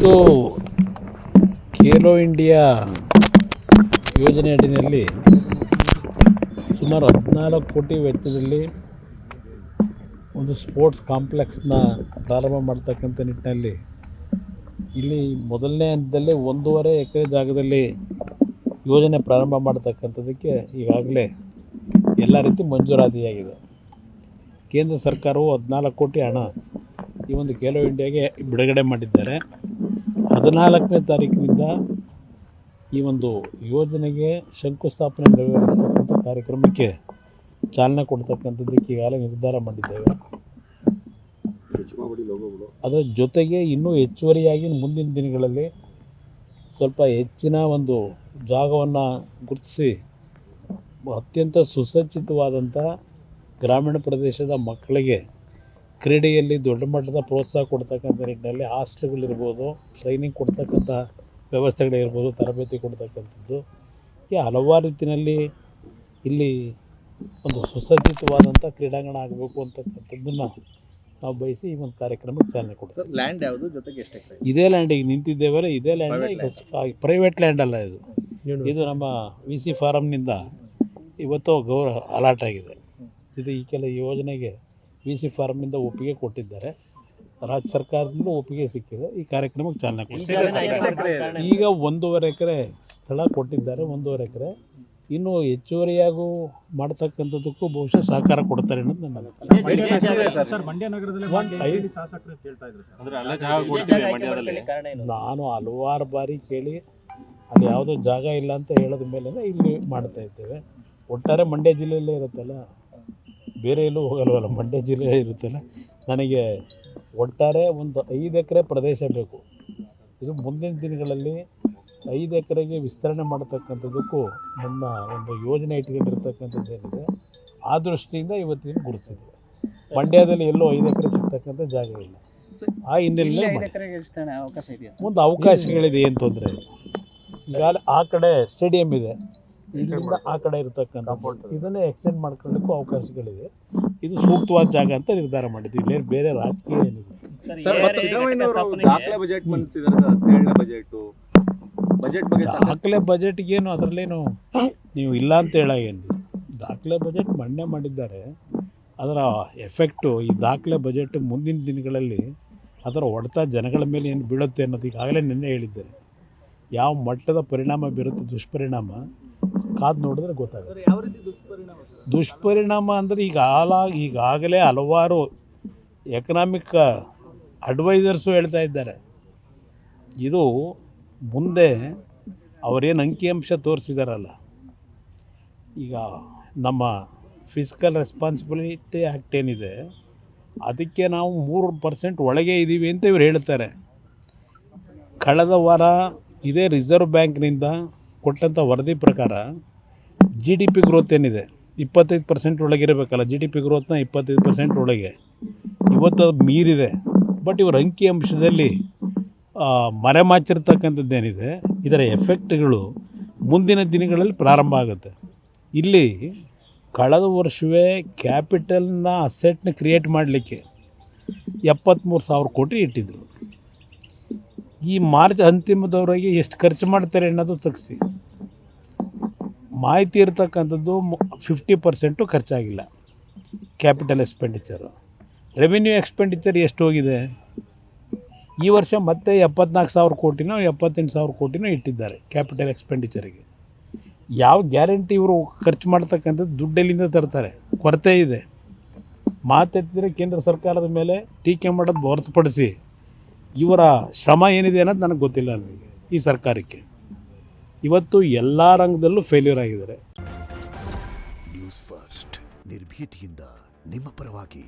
ಇವತ್ತು ಖೇಲೋ ಇಂಡಿಯಾ ಯೋಜನೆ ಅಡಿಯಲ್ಲಿ ಸುಮಾರು 14 ಕೋಟಿ ವೆಚ್ಚದಲ್ಲಿ ಒಂದು ಸ್ಪೋರ್ಟ್ಸ್ ಕಾಂಪ್ಲೆಕ್ಸ್ನ ಪ್ರಾರಂಭ ಮಾಡ್ತಕ್ಕಂಥ ನಿಟ್ಟಿನಲ್ಲಿ ಇಲ್ಲಿ ಮೊದಲನೇ ಹಂತದಲ್ಲೇ 1.5 ಎಕರೆ ಜಾಗದಲ್ಲಿ ಯೋಜನೆ ಪ್ರಾರಂಭ ಮಾಡ್ತಕ್ಕಂಥದ್ದಕ್ಕೆ ಈಗಾಗಲೇ ಎಲ್ಲ ರೀತಿ ಮಂಜೂರಾತಿಯಾಗಿದೆ. ಕೇಂದ್ರ ಸರ್ಕಾರವು 14 ಕೋಟಿ ಹಣ ಈ ಒಂದು ಖೇಲೋ ಇಂಡಿಯಾಗೆ ಬಿಡುಗಡೆ ಮಾಡಿದ್ದಾರೆ. 14ನೇ ತಾರೀಕಿನಿಂದ ಈ ಒಂದು ಯೋಜನೆಗೆ ಶಂಕುಸ್ಥಾಪನೆ ನೆರವೇರಿಸ್ತಕ್ಕಂಥ ಕಾರ್ಯಕ್ರಮಕ್ಕೆ ಚಾಲನೆ ಕೊಡ್ತಕ್ಕಂಥದ್ದಕ್ಕೆ ಈಗಾಗಲೇ ನಿರ್ಧಾರ ಮಾಡಿದ್ದೇವೆ. ಅದರ ಜೊತೆಗೆ ಇನ್ನೂ ಹೆಚ್ಚುವರಿಯಾಗಿ ಮುಂದಿನ ದಿನಗಳಲ್ಲಿ ಸ್ವಲ್ಪ ಹೆಚ್ಚಿನ ಒಂದು ಜಾಗವನ್ನು ಗುರುತಿಸಿ ಅತ್ಯಂತ ಸುಸಜ್ಜಿತವಾದಂಥ ಗ್ರಾಮೀಣ ಪ್ರದೇಶದ ಮಕ್ಕಳಿಗೆ ಕ್ರೀಡೆಯಲ್ಲಿ ದೊಡ್ಡ ಮಟ್ಟದ ಪ್ರೋತ್ಸಾಹ ಕೊಡ್ತಕ್ಕಂಥ ನಿಟ್ಟಿನಲ್ಲಿ ಹಾಸ್ಟೆಲ್ಗಳಿರ್ಬೋದು, ಟ್ರೈನಿಂಗ್ ಕೊಡ್ತಕ್ಕಂಥ ವ್ಯವಸ್ಥೆಗಳಿರ್ಬೋದು, ತರಬೇತಿ ಕೊಡ್ತಕ್ಕಂಥದ್ದು ಹೀಗೆ ಹಲವಾರು ರೀತಿಯಲ್ಲಿ ಇಲ್ಲಿ ಒಂದು ಸುಸಜ್ಜಿತವಾದಂಥ ಕ್ರೀಡಾಂಗಣ ಆಗಬೇಕು ಅಂತಕ್ಕಂಥದ್ದನ್ನು ನಾವು ಬಯಸಿ ಈ ಒಂದು ಕಾರ್ಯಕ್ರಮಕ್ಕೆ ಚಾಲನೆ ಕೊಡ್ತೀವಿ. ಲ್ಯಾಂಡ್ ಯಾವುದು, ಜೊತೆಗೆ ಎಷ್ಟು ಎಕರೆ? ಇದೇ ಲ್ಯಾಂಡ್ ಈಗ ನಿಂತಿದ್ದೇವಲ್ಲ, ಇದೇ ಲ್ಯಾಂಡ್ ಈಗ ಪ್ರೈವೇಟ್ ಲ್ಯಾಂಡ್ ಅಲ್ಲ, ಇದು ನಮ್ಮ VC ಫಾರಮ್ನಿಂದ ಇವತ್ತು ಅಲಾಟ್ ಆಗಿದೆ. ಇದು ಈ ಯೋಜನೆಗೆ VC ಫಾರಮ್ನಿಂದ ಒಪ್ಪಿಗೆ ಕೊಟ್ಟಿದ್ದಾರೆ. ರಾಜ್ಯ ಸರ್ಕಾರದಿಂದ ಒಪ್ಪಿಗೆ ಸಿಕ್ಕಿದೆ. ಈ ಕಾರ್ಯಕ್ರಮಕ್ಕೆ ಚಾಲನೆ ಕೊಡ್ತಾರೆ. ಈಗ 1.5 ಎಕರೆ ಸ್ಥಳ ಕೊಟ್ಟಿದ್ದಾರೆ. 1.5 ಎಕರೆ ಇನ್ನೂ ಹೆಚ್ಚುವರಿಯಾಗೂ ಮಾಡ್ತಕ್ಕಂಥದ್ದಕ್ಕೂ ಬಹುಶಃ ಸಹಕಾರ ಕೊಡ್ತಾರೆ ಅನ್ನೋದು ನನ್ನ ನಾನು ಹಲವಾರು ಬಾರಿ ಕೇಳಿ ಅಲ್ಲಿ ಯಾವುದೋ ಜಾಗ ಇಲ್ಲ ಅಂತ ಹೇಳೋದ ಮೇಲೆ ಇಲ್ಲಿ ಮಾಡ್ತಾ ಇದ್ದೇವೆ. ಒಟ್ಟಾರೆ ಮಂಡ್ಯ ಜಿಲ್ಲೆಯಲ್ಲೇ ಇರುತ್ತಲ್ಲ, ಬೇರೆ ಎಲ್ಲೂ ಹೋಗಲ್ವಲ್ಲ, ಮಂಡ್ಯ ಜಿಲ್ಲೆ ಇರುತ್ತಲ್ಲ. ನನಗೆ ಒಟ್ಟಾರೆ ಒಂದು 5 ಎಕರೆ ಪ್ರದೇಶ ಬೇಕು. ಇದು ಮುಂದಿನ ದಿನಗಳಲ್ಲಿ 5 ಎಕರೆಗೆ ವಿಸ್ತರಣೆ ಮಾಡತಕ್ಕಂಥದ್ದಕ್ಕೂ ನನ್ನ ಒಂದು ಯೋಜನೆ ಇಟ್ಕೊಂಡಿರ್ತಕ್ಕಂಥದ್ದೇನಿದೆ ಆ ದೃಷ್ಟಿಯಿಂದ ಇವತ್ತಿನ ಗುರುತಿಸಿದೆ. ಮಂಡ್ಯದಲ್ಲಿ ಎಲ್ಲೋ 5 ಎಕರೆ ಸಿಗ್ತಕ್ಕಂಥ ಜಾಗ ಇಲ್ಲ. ಆ ಹಿನ್ನೆಲೆಯಲ್ಲಿ ಒಂದು ಅವಕಾಶಗಳಿದೆ, ಏನು ತೊಂದರೆ ಇಲ್ಲ. ಈಗಾಗಲೇ ಆ ಕಡೆ ಸ್ಟೇಡಿಯಂ ಇದೆ, ಇದರಿಂದ ಆ ಕಡೆ ಇರತಕ್ಕಂಥ ಇದನ್ನೇ ಎಕ್ಸ್ಟೆಂಡ್ ಮಾಡ್ಕೊಳ್ಳಿಕ್ಕೂ ಅವಕಾಶಗಳಿದೆ. ಇದು ಸೂಕ್ತವಾದ ಜಾಗ ಅಂತ ನಿರ್ಧಾರ ಮಾಡಿದ್ವಿ. ಇಲ್ಲಿ ಬೇರೆ ರಾಜಕೀಯ ಏನಿದೆ. ದಾಖಲೆ ಬಜೆಟ್ಗೇನು ಅದರಲ್ಲೇನು ನೀವು ಇಲ್ಲ ಅಂತ ಹೇಳಾಗೇನು, ದಾಖಲೆ ಬಜೆಟ್ ಮಂಡನೆ ಮಾಡಿದ್ದಾರೆ. ಅದರ ಎಫೆಕ್ಟು ಈ ದಾಖಲೆ ಬಜೆಟ್ ಮುಂದಿನ ದಿನಗಳಲ್ಲಿ ಅದರ ಹೊಡೆತ ಜನಗಳ ಮೇಲೆ ಏನು ಬೀಳುತ್ತೆ ಅನ್ನೋದು ಈಗಾಗಲೇ ನಿನ್ನೆ ಹೇಳಿದ್ದಾರೆ. ಯಾವ ಮಟ್ಟದ ಪರಿಣಾಮ ಬೀರುತ್ತೆ, ದುಷ್ಪರಿಣಾಮ ಕಾದು ನೋಡಿದ್ರೆ ಗೊತ್ತಾಗುತ್ತೆ. ದುಷ್ಪರಿಣಾಮ ಅಂದರೆ ಈಗಾಗಲೇ ಹಲವಾರು ಎಕನಾಮಿಕ್ ಅಡ್ವೈಸರ್ಸು ಹೇಳ್ತಾ ಇದ್ದಾರೆ. ಇದು ಮುಂದೆ ಅವರೇನು ಅಂಕಿಅಂಶ ತೋರಿಸಿದಾರಲ್ಲ, ಈಗ ನಮ್ಮ ಫಿಸಿಕಲ್ ರೆಸ್ಪಾನ್ಸಿಬಿಲಿಟಿ ಆ್ಯಕ್ಟ್ ಏನಿದೆ ಅದಕ್ಕೆ ನಾವು 3% ಒಳಗೆ ಇದ್ದೀವಿ ಅಂತ ಇವ್ರು ಹೇಳ್ತಾರೆ. ಕಳೆದ ವಾರ ಇದೇ ರಿಸರ್ವ್ ಬ್ಯಾಂಕ್ನಿಂದ ಕೊಟ್ಟಂಥ ವರದಿ ಪ್ರಕಾರ GDP ಗ್ರೋತ್ ಏನಿದೆ 25% ಒಳಗಿರಬೇಕಲ್ಲ, GDP ಗ್ರೋತ್ನ 25% ಒಳಗೆ ಇವತ್ತು ಅದು ಮೀರಿದೆ. ಬಟ್ ಇವ್ರ ಅಂಕಿಅಂಶದಲ್ಲಿ ಮರೆಮಾಚಿರ್ತಕ್ಕಂಥದ್ದೇನಿದೆ ಇದರ ಎಫೆಕ್ಟ್ಗಳು ಮುಂದಿನ ದಿನಗಳಲ್ಲಿ ಪ್ರಾರಂಭ ಆಗುತ್ತೆ. ಇಲ್ಲಿ ಕಳೆದ ವರ್ಷವೇ ಕ್ಯಾಪಿಟಲ್ನ ಅಸೆಟ್ನ ಕ್ರಿಯೇಟ್ ಮಾಡಲಿಕ್ಕೆ 73,000 ಕೋಟಿ ಇಟ್ಟಿದ್ರು. ಈ ಮಾರ್ಚ್ ಅಂತಿಮದವರೆಗೆ ಎಷ್ಟು ಖರ್ಚು ಮಾಡ್ತಾರೆ ಅನ್ನೋದು ತೆಗೆಸಿ ಮಾಹಿತಿ ಇರ್ತಕ್ಕಂಥದ್ದು 50% ಖರ್ಚಾಗಿಲ್ಲ ಕ್ಯಾಪಿಟಲ್ ಎಕ್ಸ್ಪೆಂಡಿಚರು. ರೆವಿನ್ಯೂ ಎಕ್ಸ್ಪೆಂಡಿಚರ್ ಎಷ್ಟು ಹೋಗಿದೆ ಈ ವರ್ಷ? ಮತ್ತೆ 74,000 ಕೋಟಿನೋ 78,000 ಕೋಟಿನೋ ಇಟ್ಟಿದ್ದಾರೆ ಕ್ಯಾಪಿಟಲ್ ಎಕ್ಸ್ಪೆಂಡಿಚರಿಗೆ. ಯಾವ ಗ್ಯಾರಂಟಿ ಇವರು ಖರ್ಚು ಮಾಡ್ತಕ್ಕಂಥದ್ದು ದುಡ್ಡೆಲ್ಲಿಂದ ತರ್ತಾರೆ? ಕೊರತೆ ಇದೆ. ಮಾತೆತ್ತಿದ್ರೆ ಕೇಂದ್ರ ಸರ್ಕಾರದ ಮೇಲೆ ಟೀಕೆ ಮಾಡೋದು ಹೊರತುಪಡಿಸಿ ಇವರ ಶ್ರಮ ಏನಿದೆ ಅನ್ನೋದು ನನಗೆ ಗೊತ್ತಿಲ್ಲ. ನನಗೆ ಈ ಸರ್ಕಾರಕ್ಕೆ ಇವತ್ತು ಎಲ್ಲ ರಂಗದಲ್ಲೂ ಫೇಲ್ಯೂರ್ ಆಗಿದ್ದಾರೆ. ನ್ಯೂಸ್ ಫಸ್ಟ್ ನಿರ್ಭೀತಿಯಿಂದ ನಿಮ್ಮ ಪರವಾಗಿ.